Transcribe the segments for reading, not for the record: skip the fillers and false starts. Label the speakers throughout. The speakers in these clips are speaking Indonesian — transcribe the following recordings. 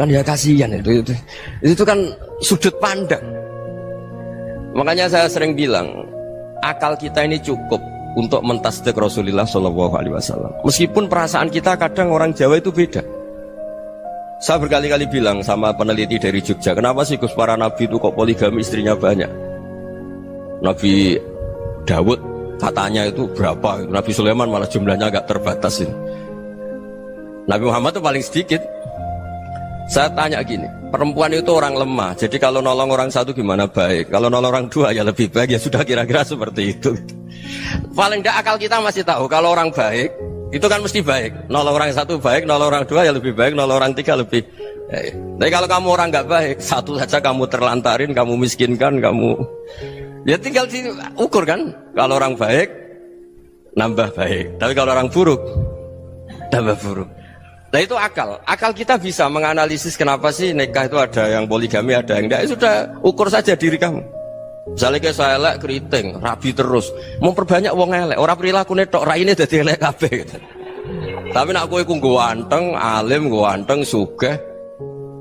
Speaker 1: kan ya kasihan itu kan sudut pandang. Makanya saya sering bilang akal kita ini cukup untuk mentasdik Rasulullah SAW. Meskipun perasaan kita kadang orang Jawa itu beda. Saya berkali-kali bilang sama peneliti dari Jogja, kenapa sih Gus para nabi itu kok poligami istrinya banyak? Nabi Dawud katanya itu berapa? Nabi Sulaiman malah jumlahnya agak terbatas ini. Nabi Muhammad itu paling sedikit. Saya tanya gini, perempuan itu orang lemah, jadi kalau nolong orang satu gimana baik, kalau nolong orang dua ya lebih baik, ya sudah kira-kira seperti itu. Paling tidak akal kita masih tahu kalau orang baik itu kan mesti baik, nolong orang satu baik, nolong orang dua ya lebih baik, nolong orang tiga lebih baik. Tapi kalau kamu orang nggak baik, satu saja kamu terlantarin, kamu miskinkan, kamu ya tinggal diukur kan. Kalau orang baik nambah baik, tapi kalau orang buruk tambah buruk. Nah itu akal kita bisa menganalisis kenapa sih nikah itu ada yang poligami, ada yang enggak. Sudah ukur saja diri kamu. Misalnya kayak saya elek keriting, rabi terus, mau perbanyak wong elek, orang perilaku netok, raine dadi elek kabeh gitu. Tapi nak kowe ku ganteng, alim, ganteng, sugih,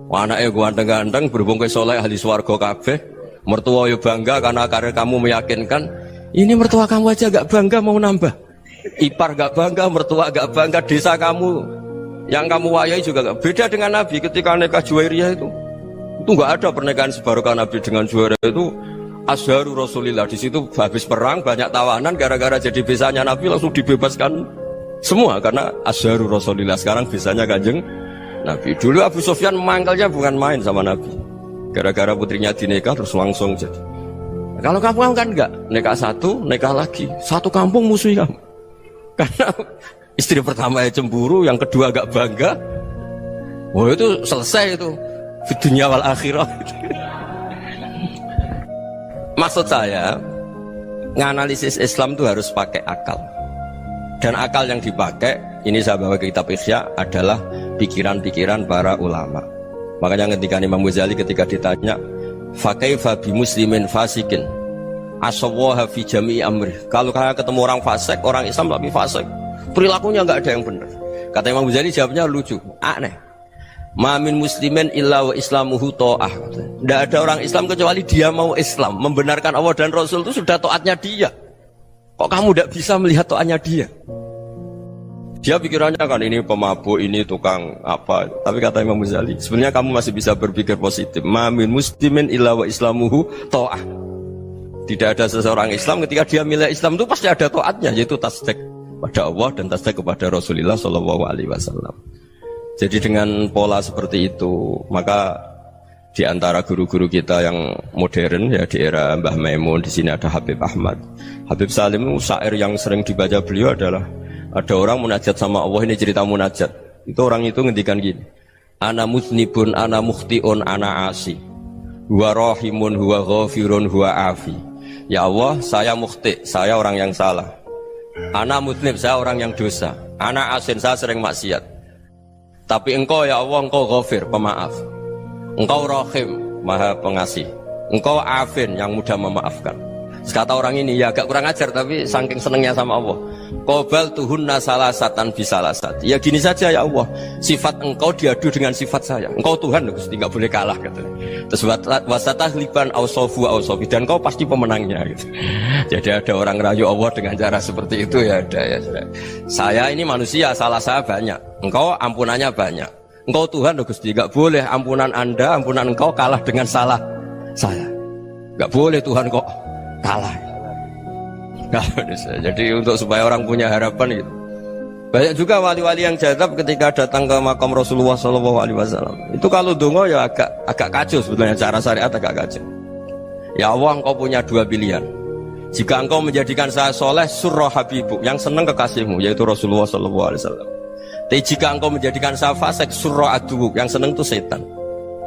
Speaker 1: anake ganteng-ganteng, berhubung kowe saleh ahli swarga kabeh, mertua yo bangga karena karir kamu meyakinkan. Ini mertua kamu aja gak bangga mau nambah. Ipar gak bangga, mertua gak bangga, desa kamu yang kamu wayai juga gak beda dengan Nabi ketika nikah Juwairiyah itu nggak ada pernikahan sebarokah Nabi dengan Juwairiyah itu Azharu Rasulillah. Di situ habis perang banyak tawanan, gara-gara jadi besanya Nabi langsung dibebaskan semua karena Azharu Rasulillah. Sekarang besanya Kanjeng Nabi. Dulu Abu Sufyan memangkalnya bukan main sama Nabi, gara-gara putrinya dinikah terus langsung jadi. Kalau kamu kan enggak, nikah satu, nikah lagi, satu kampung musuh kamu karena istri pertama ya cemburu, yang kedua agak bangga. Wah itu selesai itu di dunia wal akhirah. Maksud saya nganalisis Islam itu harus pakai akal. Dan akal yang dipakai, ini saya bawa ke kitab Ihya, adalah pikiran-pikiran para ulama. Makanya ketika Imam Ghazali ketika ditanya fakaifa bi muslimin fasikin asawwaha fi jami'i amri, kalau kalian ketemu orang fasik, orang Islam tapi fasik, perilakunya nggak ada yang benar. Kata Imam Ghazali jawabnya lucu, aneh. Mamin muslimin illa wa islamuhu ta'ah. Tidak ada orang Islam kecuali dia mau Islam, membenarkan Allah dan Rasul itu sudah taatnya dia. Kok kamu tidak bisa melihat taatnya dia? Dia pikirannya kan ini pemabuk, ini tukang apa. Tapi kata Imam Ghazali, sebenarnya kamu masih bisa berpikir positif. Mamin muslimin illa wa islamuhu ta'ah. Tidak ada seseorang Islam ketika dia milih Islam itu pasti ada taatnya, yaitu tasdik pada Allah dan tasdik kepada Rasulullah SAW. Jadi dengan pola seperti itu, maka di antara guru-guru kita yang modern ya di era Mbah Maimun, di sini ada Habib Ahmad, Habib Salim, syair yang sering dibaca beliau adalah ada orang munajat sama Allah. Ini cerita munajat. Itu orang itu ngendikan gini, ana muznibun, ana mukhtiun, ana asi, huwa rahimun, huwa ghafirun, huwa afi. Ya Allah, saya mukhti, saya orang yang salah. Ana mudnib, saya orang yang dosa. Ana asin, saya sering maksiat. Tapi engkau ya Allah, engkau ghafir, pemaaf. Engkau rahim, maha pengasih. Engkau afin, yang mudah memaafkan. Kata orang ini ya agak kurang ajar, tapi saking senengnya sama Allah. Qobal tuhunna salasatan bisalasat. Ya gini saja ya Allah, sifat engkau diadu dengan sifat saya. Engkau Tuhan, Gusti, nggak boleh kalah katanya. Terus wasatah liban ausofu ausofi, dan engkau pasti pemenangnya gitu. Jadi ada orang rayu Allah dengan cara seperti itu ya ada ya. Saya ini manusia, salah saya banyak. Engkau ampunannya banyak. Engkau Tuhan, Gusti, nggak boleh ampunan Anda, ampunan engkau kalah dengan salah saya. Nggak boleh Tuhan kok kalah. Jadi untuk supaya orang punya harapan gitu. Banyak juga wali-wali yang jadab ketika datang ke makam Rasulullah SAW. Itu kalau dongo ya agak kacau sebetulnya, cara syariat agak kacau. Ya Allah, engkau punya dua pilihan. Jika engkau menjadikan saya soleh, surah habibu, yang senang kekasihmu, yaitu Rasulullah SAW. Tapi jika engkau menjadikan saya fasik, surah aduuk, yang senang itu setan.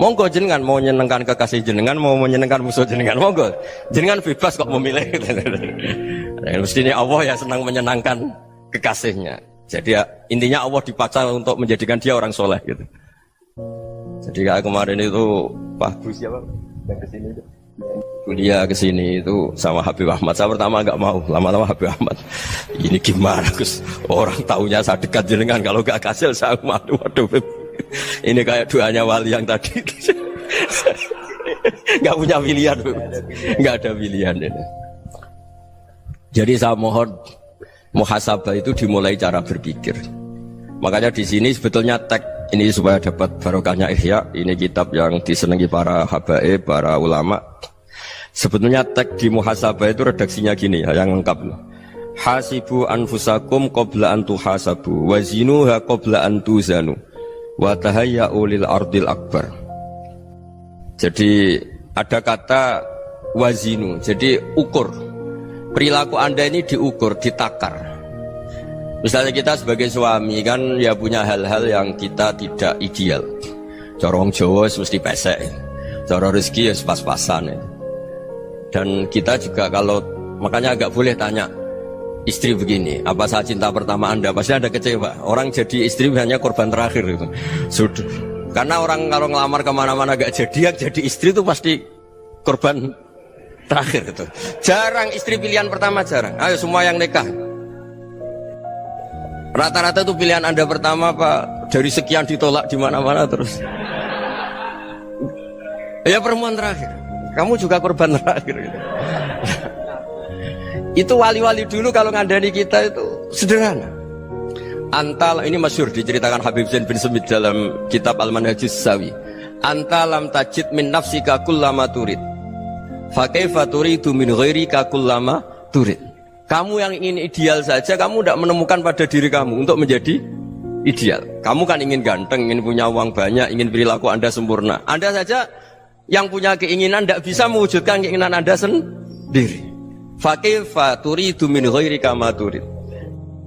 Speaker 1: Monggo jenengan mau menyenangkan kekasih jenengan, mau menyenangkan musuh jenengan, monggo jenengan bebas kok memilih. Mestinya Allah ya senang menyenangkan kekasihnya. Jadi ya, intinya Allah dipacar untuk menjadikan dia orang soleh gitu. Jadi kayak kemarin itu Pak Gus siapa yang kesini itu, kuliah kesini itu sama Habib Ahmad. Saya pertama nggak mau, lama-lama Habib Ahmad, ini gimana Gus? Orang taunya saya dekat jenengan, kalau nggak kasih saya waduh. Ini kayak doanya wali yang tadi. Nggak punya pilihan, nggak ada pilihan ini. Jadi saya mohon muhasabah itu dimulai cara berpikir. Makanya di sini sebetulnya tag ini supaya dapat barokahnya Ihya. Ini kitab yang disenangi para habaib, para ulama. Sebetulnya tag di muhasabah itu redaksinya gini ya, yang lengkap. Hasibu anfusakum qabla an tuhasabu wazinuha qabla an tuzanu wa tahayya'u lil ardil akbar. Jadi ada kata wazinu, jadi ukur. Perilaku Anda ini diukur, ditakar. Misalnya kita sebagai suami kan ya punya hal-hal yang kita tidak ideal. Corong Jawa mesti pesek, cara rezeki ya pas-pasan. Dan kita juga kalau makanya agak boleh tanya istri begini, apa saat cinta pertama Anda? Pasti Anda kecewa. Orang jadi istri hanya korban terakhir itu. Sudah. Karena orang kalau ngelamar kemana-mana gak jadi, yang jadi istri itu pasti korban terakhir itu. Jarang istri pilihan pertama, jarang. Ayo semua yang nikah. Rata-rata itu pilihan Anda pertama Pak, dari sekian ditolak di mana-mana terus. Ya perempuan terakhir. Kamu juga korban terakhir. Gitu. Itu wali-wali dulu kalau ngandani kita itu sederhana. Antal ini masyhur diceritakan Habib Zain bin Semit dalam kitab Al-Manhajus Sawi. Antalam tajid min nafsika kullama turid. Fa kaifa turidu min ghairika kullama turid. Kamu yang ingin ideal saja kamu tidak menemukan pada diri kamu untuk menjadi ideal. Kamu kan ingin ganteng, ingin punya uang banyak, ingin perilaku Anda sempurna. Anda saja yang punya keinginan tidak bisa mewujudkan keinginan Anda sendiri. Fakaifa turidu min ghairika ma turid.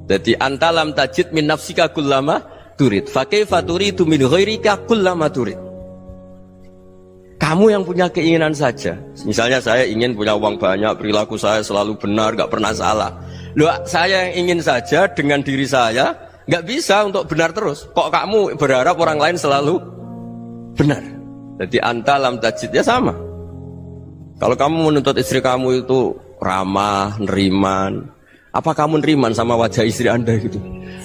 Speaker 1: Jadi antalam tajid min nafsika kullama turid. Fakaifa turidu min ghairika kullama turid. Kamu yang punya keinginan saja. Misalnya saya ingin punya uang banyak, perilaku saya selalu benar, gak pernah salah. Loh, saya yang ingin saja dengan diri saya gak bisa untuk benar terus. Kok kamu berharap orang lain selalu benar? Jadi antalam tajid ya sama. Kalau kamu menuntut istri kamu itu ramah, neriman, apa kamu neriman sama wajah istri Anda gitu?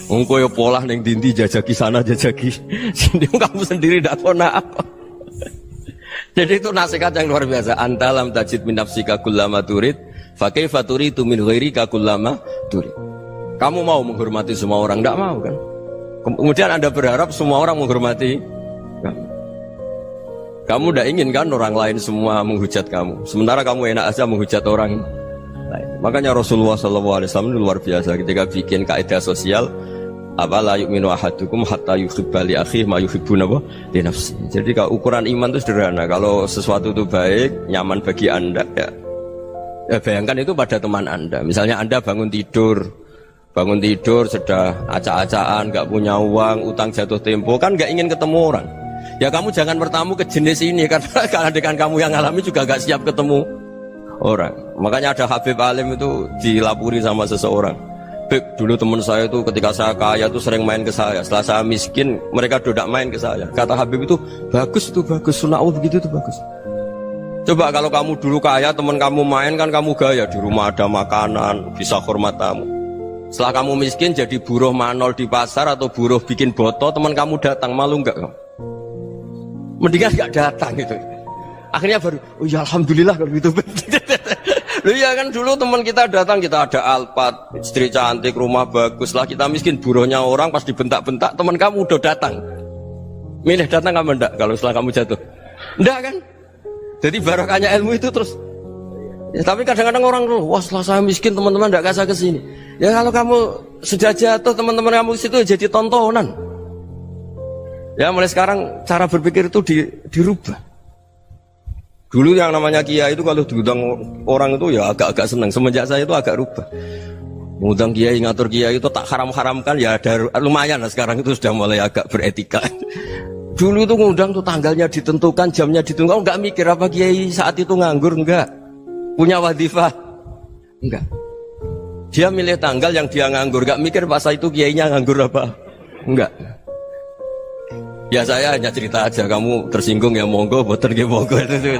Speaker 1: Engkau ya pola neng dindi jajaki sana jajaki sini, kamu sendiri tidak kona apa. Jadi itu nasihat yang luar biasa. Antalam tajid min nafsika kullama turid, fa kaifa turidu min ghairika kullama turid. Kamu mau menghormati semua orang? Tidak mau kan? Kemudian Anda berharap semua orang menghormati kamu. Kamu tidak ingin kan orang lain semua menghujat kamu. Sementara kamu enak aja menghujat orang lain. Makanya Rasulullah SAW luar biasa ketika bikin kaidah sosial. Apa la yu'minu ahadukum hatta yuhibba li akhihi ma yuhibbu li nafsihi. Jadi kalau ukuran iman itu sederhana. Kalau sesuatu itu baik, nyaman bagi Anda ya bayangkan itu pada teman Anda. Misalnya Anda bangun tidur sudah acak-acakan, gak punya uang, utang jatuh tempo, kan gak ingin ketemu orang. Ya kamu jangan bertamu ke jenis ini karena kalau dengan kamu yang alami juga gak siap ketemu orang. Makanya ada Habib Alim itu dilapuri sama seseorang. Beb, dulu teman saya itu ketika saya kaya itu sering main ke saya. Setelah saya miskin, mereka tidak main ke saya. Kata Habib itu bagus, sunnah Allah begitu itu bagus. Coba kalau kamu dulu kaya, teman kamu main kan kamu gaya. Di rumah ada makanan, bisa hormat tamu. Setelah kamu miskin jadi buruh manol di pasar atau buruh bikin boto, teman kamu datang, malu enggak kamu? Mendingan gak datang gitu. Akhirnya baru, oh ya alhamdulillah kalau gitu. Loh ya kan dulu teman kita datang, kita ada Alphard, istri cantik, rumah bagus lah, kita miskin, buruhnya orang pas dibentak-bentak, teman kamu udah datang. Milih datang kamu enggak kalau setelah kamu jatuh? Enggak kan? Jadi barokahnya ilmu itu terus. Ya, tapi kadang-kadang orang tuh, wah setelah saya miskin teman-teman enggak kasih ke sini. Ya kalau kamu sudah jatuh, teman-teman kamu ke situ jadi tontonan. Ya mulai sekarang cara berpikir itu dirubah. Dulu yang namanya kiai itu kalau diundang orang itu ya agak-agak senang. Semenjak saya itu agak rubah. Mengundang kiai, ngatur kiai itu tak haram-haramkan ya ada lumayan lah sekarang itu sudah mulai agak beretika. Dulu itu ngundang tuh tanggalnya ditentukan, jamnya ditentukan. Enggak mikir apa kiai saat itu nganggur, enggak. Punya wadifah, enggak. Dia milih tanggal yang dia nganggur, enggak mikir pas itu kiainya nganggur apa. Enggak. Ya saya hanya cerita aja, kamu tersinggung ya monggo, boten ya monggo itu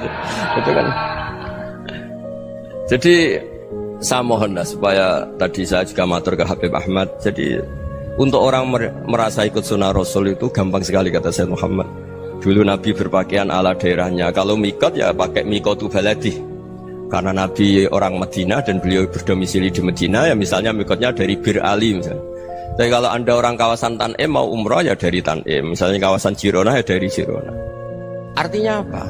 Speaker 1: kan. Jadi saya mohon lah supaya tadi saya juga matur ke Habib Ahmad. Jadi Untuk orang merasa ikut sunnah Rasul itu gampang sekali kata Sayyid Muhammad. Dulu Nabi berpakaian ala daerahnya. Kalau mikot ya pakai mikotu baladi. Karena Nabi orang Madinah dan beliau berdomisili di Madinah, ya misalnya mikotnya dari Bir Ali misalnya. Tapi kalau Anda orang kawasan Tanim mau umrah ya dari Tanim. Misalnya kawasan Jirona ya dari Jirona. Artinya apa?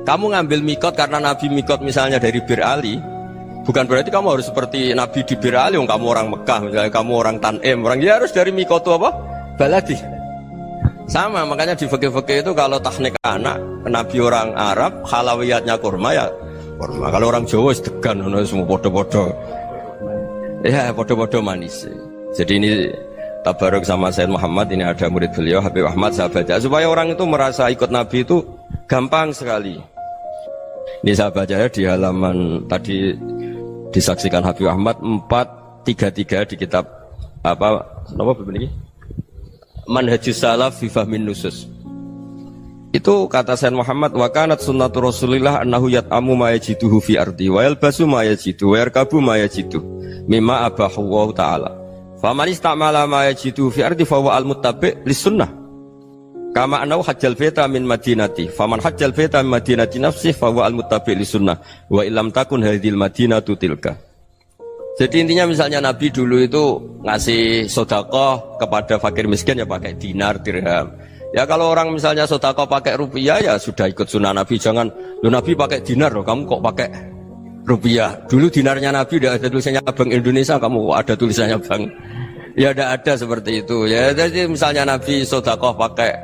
Speaker 1: Kamu ngambil mikot karena Nabi mikot misalnya dari Bir Ali, bukan berarti kamu harus seperti Nabi di Bir Ali, kamu orang Mekah, misalnya kamu orang Tanim, orang dia harus dari mikot itu apa? Baladi. Sama, makanya di fikih-fikih itu kalau tahnik anak, Nabi orang Arab, halawiyatnya kurma ya kurma. Kalau orang Jawa sedegan, semua podo-podo. Ya, podo-podo manis. Jadi ini tabaruk sama Sayyid Muhammad, ini ada murid beliau, Habib Ahmad, sahabat. Supaya orang itu merasa ikut Nabi itu gampang sekali. Ini saya baca ya di halaman tadi disaksikan Habib Ahmad 433 di kitab apa begini? Manhajus Salaf fi Fahmin Nusus. Itu kata Sayyid Muhammad, wa kanat sunnatu Rasulillah annahu yat'amu ma yajiduhu fi ardi wa yalbasu ma yajidu wa yarkabu ma yajidu mimma abahu wa ta'ala. Faman istamala ma yajiduhu fi ardi fa huwa al-muttabi' lis sunnah. Kama anau hajjal baita min madinati, faman hajjal baita min madinati nafsi fa huwa al-muttabi' li sunnah wa illam takun hadhil madinatu tilka. Jadi intinya misalnya Nabi dulu itu ngasih sedekah kepada fakir miskin ya pakai dinar, dirham. Ya kalau orang misalnya sedekah pakai rupiah ya sudah ikut sunnah Nabi. Jangan lu Nabi pakai dinar loh, kamu kok pakai rupiah. Dulu dinarnya Nabi udah ada tulisannya Bank Indonesia, kamu kok ada tulisannya Bank. Ya udah ada seperti itu. Ya jadi misalnya Nabi sedekah pakai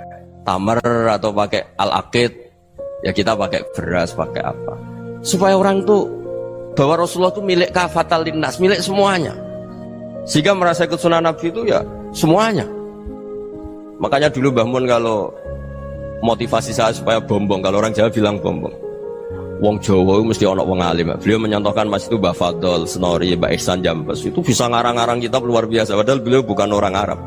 Speaker 1: tamar atau pakai al-aqid, ya kita pakai beras, pakai apa, supaya orang tuh bahwa Rasulullah itu milik kafatal linnas, milik semuanya, sehingga merasa ikut sunnah Nabi itu ya semuanya. Makanya dulu Mbah Mun kalau motivasi saya supaya bombong, kalau orang Jawa bilang bombong, wong Jawa mesti ono wong alim. Beliau menyontohkan mas itu Mbah Fadol, Senori, Mbah Ihsan Jambes, itu bisa ngarang-ngarang kitab luar biasa, padahal beliau bukan orang Arab.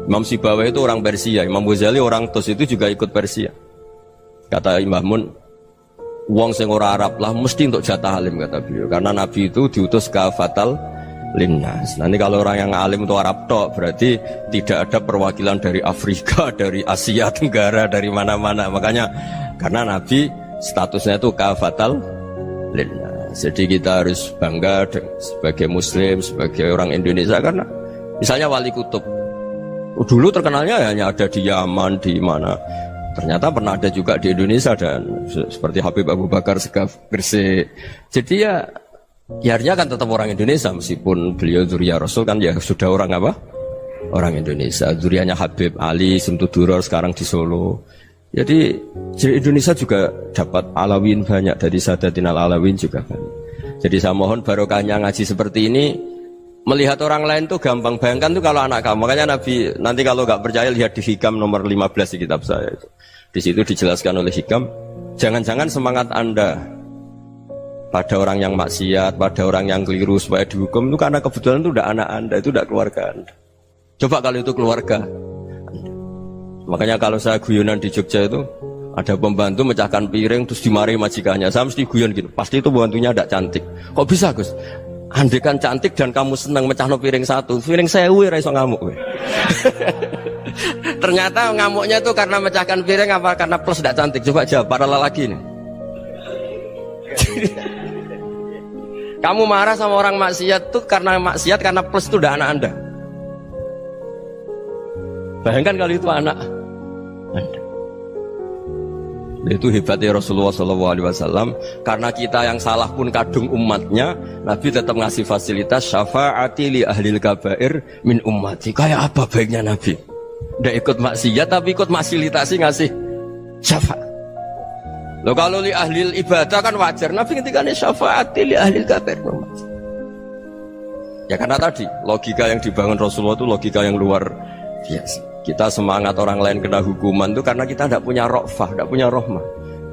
Speaker 1: Imam Sibawayh itu orang Persia, Imam Ghazali orang Tos itu juga ikut Persia. Kata Mbah Mun, wong sing ora Arab lah mesti untuk jatah alim kata beliau, karena Nabi itu diutus kafatal linnas. Nanti kalau orang yang alim itu Arab tok, berarti tidak ada perwakilan dari Afrika, dari Asia Tenggara, dari mana-mana. Makanya karena Nabi statusnya itu kafatal linnas. Jadi kita harus bangga sebagai Muslim, sebagai orang Indonesia, karena misalnya Wali Kutub dulu terkenalnya hanya ada di Yaman, di mana. Ternyata pernah ada juga di Indonesia, dan seperti Habib Abu Bakar Segaf Gresik. Jadi ya akhirnya kan tetap orang Indonesia, meskipun beliau zuriyah Rasul kan ya sudah orang apa? Orang Indonesia. Zuriyahnya Habib Ali Simtuduror sekarang di Solo. Jadi Indonesia juga dapat Alawin banyak, dari Sadatin Al-Alawin juga banyak. Jadi saya mohon barokahnya ngaji seperti ini. Melihat orang lain tuh gampang, bayangkan tuh kalau anak kamu. Makanya Nabi, nanti kalau nggak percaya lihat di Hikam nomor 15 di kitab saya itu. Di situ dijelaskan oleh Hikam, jangan-jangan semangat Anda pada orang yang maksiat, pada orang yang keliru supaya dihukum itu karena kebetulan itu udah anak Anda, itu udah keluarga Anda. Coba kalau itu keluarga Anda. Makanya kalau saya guyonan di Jogja itu, ada pembantu mecahkan piring terus dimarahi majikannya, saya mesti guyon gitu, pasti itu pembantunya tidak cantik. Kok bisa Gus? Andai kan cantik dan kamu senang mecahno piring satu, piring 1000 ora iso ngamuk kowe. Ternyata ngamuknya tuh karena mecahkan piring apa karena plus tidak cantik? Coba jawab para lelaki ini. Kamu marah sama orang maksiat tuh karena maksiat, karena plus itu udah anak Anda. Bayangkan kalau itu anak Anda. Itu hebatnya Rasulullah SAW. Karena kita yang salah pun kadung umatnya, Nabi tetap ngasih fasilitas syafaati li ahlil kabair min ummati. Kayak apa baiknya Nabi? Udah ikut maksiat tapi ikut fasilitasi ngasih syafaat. Loh kalau li ahlil ibadah kan wajar, Nabi ketika ini syafaati li ahlil kabair min ummati. Ya karena tadi logika yang dibangun Rasulullah itu logika yang luar biasa. Kita semangat orang lain kena hukuman itu karena kita tidak punya ra'fah, tidak punya rahmah.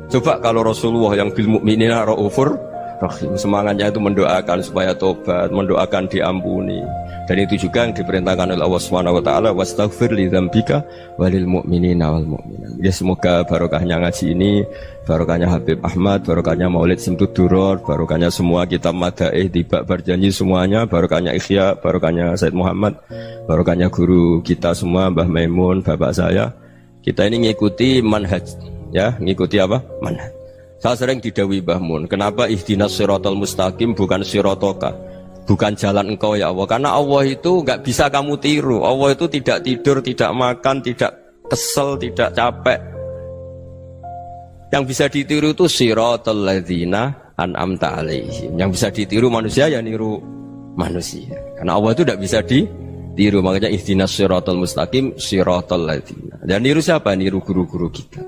Speaker 1: Coba kalau Rasulullah yang bil mu'minina ra'ufur Rahim. Semangatnya itu mendoakan supaya tobat, mendoakan diampuni. Dan itu juga yang diperintahkan oleh Allah Subhanahu wa taala, wastaghfir li dzambika walil mu'minina wal mu'minat. Ya semoga barokahnya ngaji ini, barokahnya Habib Ahmad, barokahnya Maulid Simtud Duror, barokahnya semua kitab Madaih, Tiba Berjanji semuanya, barokahnya Ikhya, barokahnya Said Muhammad, barokahnya guru kita semua, Mbah Maimun, bapak saya. Kita ini ngikuti manhaj, ya, ngikuti apa? Manhaj. Saya sering didhawuhi Mbah Mun, kenapa ihdinas siratal mustaqim bukan siratoka? Bukan jalan engkau ya Allah, karena Allah itu nggak bisa kamu tiru. Allah itu tidak tidur, tidak makan, tidak kesel, tidak capek. Yang bisa ditiru itu siratal ladzina an'amta alaihim. Yang bisa ditiru manusia ya niru manusia. Karena Allah itu tidak bisa ditiru, makanya ihdinas siratal mustaqim siratal ladzina. Dan niru siapa? Niru guru-guru kita.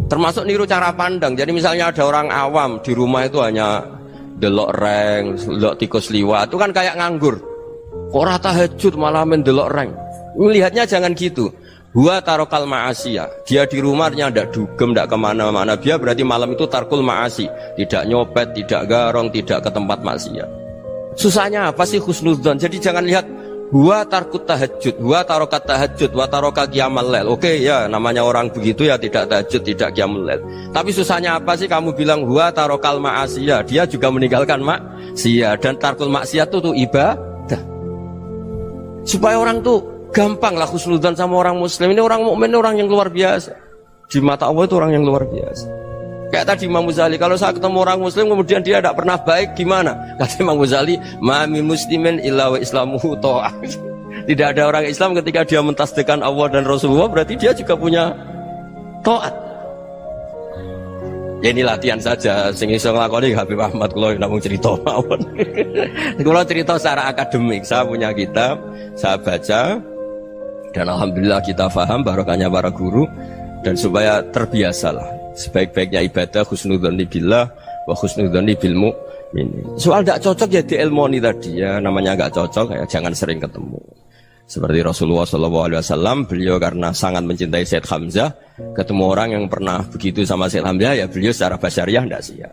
Speaker 1: Termasuk niru cara pandang. Jadi misalnya ada orang awam di rumah itu hanya delok reng, delok tikus liwat, itu kan kayak nganggur. Kok ora tahajud malah mendelok reng. Melihatnya jangan gitu. Huwa tarokal ma'asiyah. Dia di rumahnya ndak dugem, ndak kemana-mana. Dia berarti malam itu tarkul ma'asi. Tidak nyopet, tidak garong, tidak ke tempat maksiat. Susahnya apa sih husnudzon? Jadi jangan lihat huwa tarkut tahajud, huwa tarokat tahajud, wa taroka qiyamal lail. Oke ya, namanya orang begitu ya tidak tahajud, tidak qiyamul lail. Tapi susahnya apa sih kamu bilang huwa tarokal ma'asiyah? Dia juga meninggalkan maksiat, dan tarkul maksiat itu tuh ibadah. Supaya orang tuh gampang lah husnudzon sama orang muslim. Ini orang mukmin, orang yang luar biasa. Di mata Allah itu orang yang luar biasa. Kayak tadi Imam Ghazali, kalau saya ketemu orang muslim kemudian dia tidak pernah baik, gimana? Kata Imam Ghazali, ma min muslimin illa wa islamuhu ta'ah. Tidak ada orang Islam ketika dia mentasdihkan Allah dan Rasulullah, berarti dia juga punya taat. Ya ini latihan saja, sing iso nglakoni Habib Ahmad kula namung cerita mawon. Kula cerita secara akademik, saya punya kitab, saya baca, dan alhamdulillah kita paham barokahnya para guru, dan supaya terbiasalah. Sebaik-baiknya ibadah husnudzon billah wa husnudzon bil mu'minin. Soal tidak cocok ya diilmoni tadi ya, namanya nggak cocok ya jangan sering ketemu. Seperti Rasulullah SAW, beliau karena sangat mencintai Said Hamzah, ketemu orang yang pernah begitu sama Said Hamzah ya beliau secara basyariah tidak siap.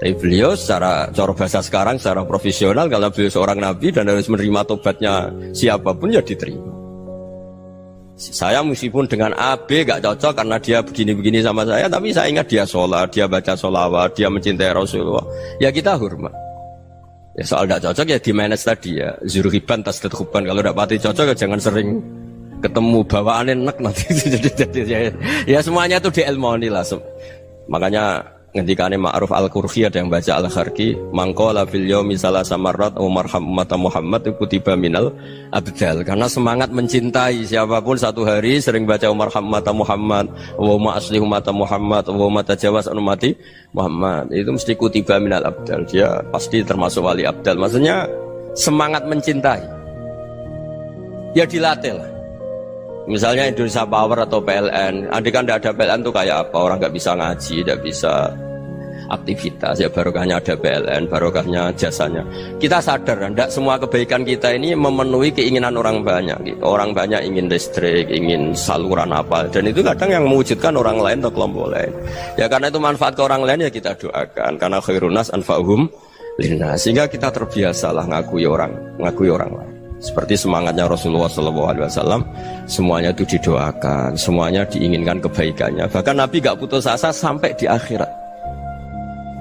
Speaker 1: Tapi beliau secara cara bahasa sekarang, secara profesional, karena beliau seorang nabi dan harus menerima tobatnya siapapun ya diterima. Saya meskipun dengan A, B gak cocok karena dia begini-begini sama saya, tapi saya ingat dia sholat, dia baca sholawat, dia mencintai Rasulullah, ya kita hormat. Ya soal gak cocok ya di manage tadi ya, zurhiban tasdad huban. Kalau gak pati cocok ya jangan sering ketemu, bawaannya enak nanti. Ya semuanya itu diilmoni lah. Makanya ngendikane Ma'ruf Al-Qurhi ada yang baca Al-Kharqi, mangqala fil yaumi salasa marrat wa marham ummata Muhammad kutiba minal abdal. Karena semangat mencintai siapapun satu hari sering baca marham ummata Muhammad wa ma asli ummata Muhammad wa ma tajawaz an ummati Muhammad, itu mesti kutiba minal abdal. Dia pasti termasuk wali abdal. Maksudnya semangat mencintai ya dilatih lah. Misalnya Indonesia Power atau PLN, andai kan tidak ada PLN tuh kayak apa? Orang nggak bisa ngaji, tidak bisa aktivitas. Ya barokahnya ada PLN, barokahnya jasanya. Kita sadar, tidak semua kebaikan kita ini memenuhi keinginan orang banyak. Gitu. Orang banyak ingin listrik, ingin saluran apa, dan itu kadang yang mewujudkan orang lain atau kelompok lain. Ya karena itu manfaat ke orang lain ya kita doakan. Karena khairun nas anfa'uhum linnas. Sehingga kita terbiasalah ngakui orang lain. Seperti semangatnya Rasulullah SAW, semuanya itu didoakan, semuanya diinginkan kebaikannya. Bahkan Nabi gak putus asa sampai di akhirat.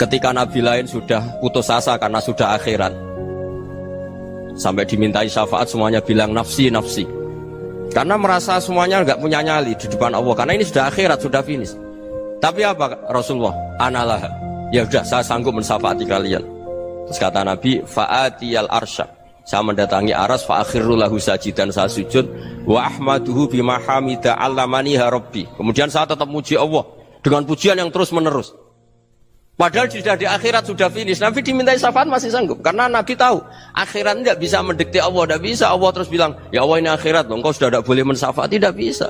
Speaker 1: Ketika Nabi lain sudah putus asa karena sudah akhirat, sampai dimintai syafaat semuanya bilang nafsi, nafsi. Karena merasa semuanya gak punya nyali di depan Allah. Karena ini sudah akhirat, sudah finish. Tapi apa Rasulullah? Analah. Ya udah, saya sanggup mensyafaati kalian. Terus kata Nabi, fa'atiyal arsya. Saya mendatangi aras fa akhirru lahu sajidan, saya sujud wa ahmaduhu bima hamida 'allamani ya rabbi. Kemudian saya tetap muji Allah dengan pujian yang terus menerus. Padahal sudah di akhirat sudah finish. Nabi dimintai syafaat masih sanggup karena Nabi tahu akhirat tidak bisa mendikte Allah, tidak bisa. Allah terus bilang, "Ya Allah ini akhirat loh, engkau sudah tidak boleh mensyafaat." Tidak bisa.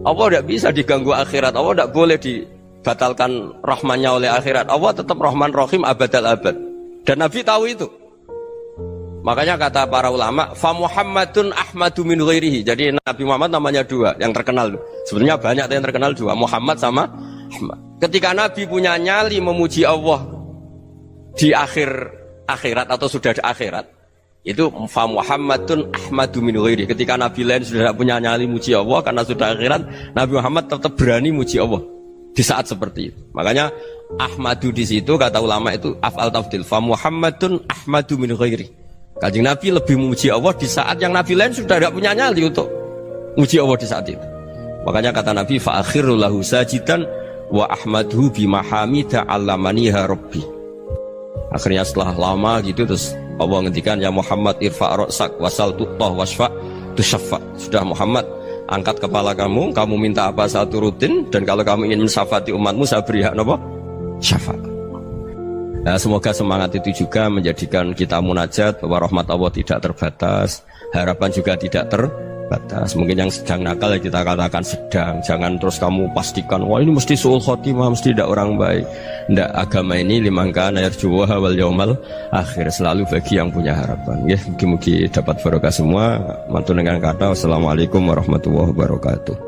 Speaker 1: Allah tidak bisa diganggu akhirat. Allah tidak boleh dibatalkan rahmannya oleh akhirat. Allah tetap Rahman Rahim abadal abad. Dan Nabi tahu itu. Makanya kata para ulama, fa Muhammadun ahmadu min ghairihi. Jadi Nabi Muhammad namanya dua yang terkenal. Sebenarnya banyak yang terkenal dua, Muhammad sama Ahmad. Ketika Nabi punya nyali memuji Allah di akhir akhirat atau sudah di akhirat itu fa Muhammadun ahmadu min ghairi. Ketika nabi lain sudah tidak punya nyali muji Allah karena sudah akhirat, Nabi Muhammad tetap berani muji Allah di saat seperti itu. Makanya ahmadu di situ kata ulama itu af'al tafdil, fa Muhammadun ahmadu min ghairi. Kanjeng Nabi lebih memuji Allah di saat yang nabi lain sudah tidak punya nyali untuk muji Allah di saat itu. Makanya kata Nabi fa akhiru lahu sajidan wa ahmaduhu bi mahamida 'allamaniha rabbi. Akhirnya setelah lama gitu terus Allah ngendikan ya Muhammad irfa' ra'sak wasal tu'tah wasfa' tusyaffa. Sudah Muhammad, angkat kepala kamu minta apa saya turutin, dan kalau kamu ingin mensyafaati umatmu saya beri hak napa? Syafaat. Nah, semoga semangat itu juga menjadikan kita munajat bahwa rahmat Allah tidak terbatas, harapan juga tidak terbatas. Mungkin yang sedang nakal ya kita katakan sedang, jangan terus kamu pastikan wah ini mesti suul khotimah, mesti tidak orang baik. Ndak, agama ini liman kana yarjuwa wal yaumal akhir, selalu bagi yang punya harapan. Ya, mugi-mugi dapat barokah semua. Mantu dengan kata wassalamualaikum warahmatullahi wabarakatuh.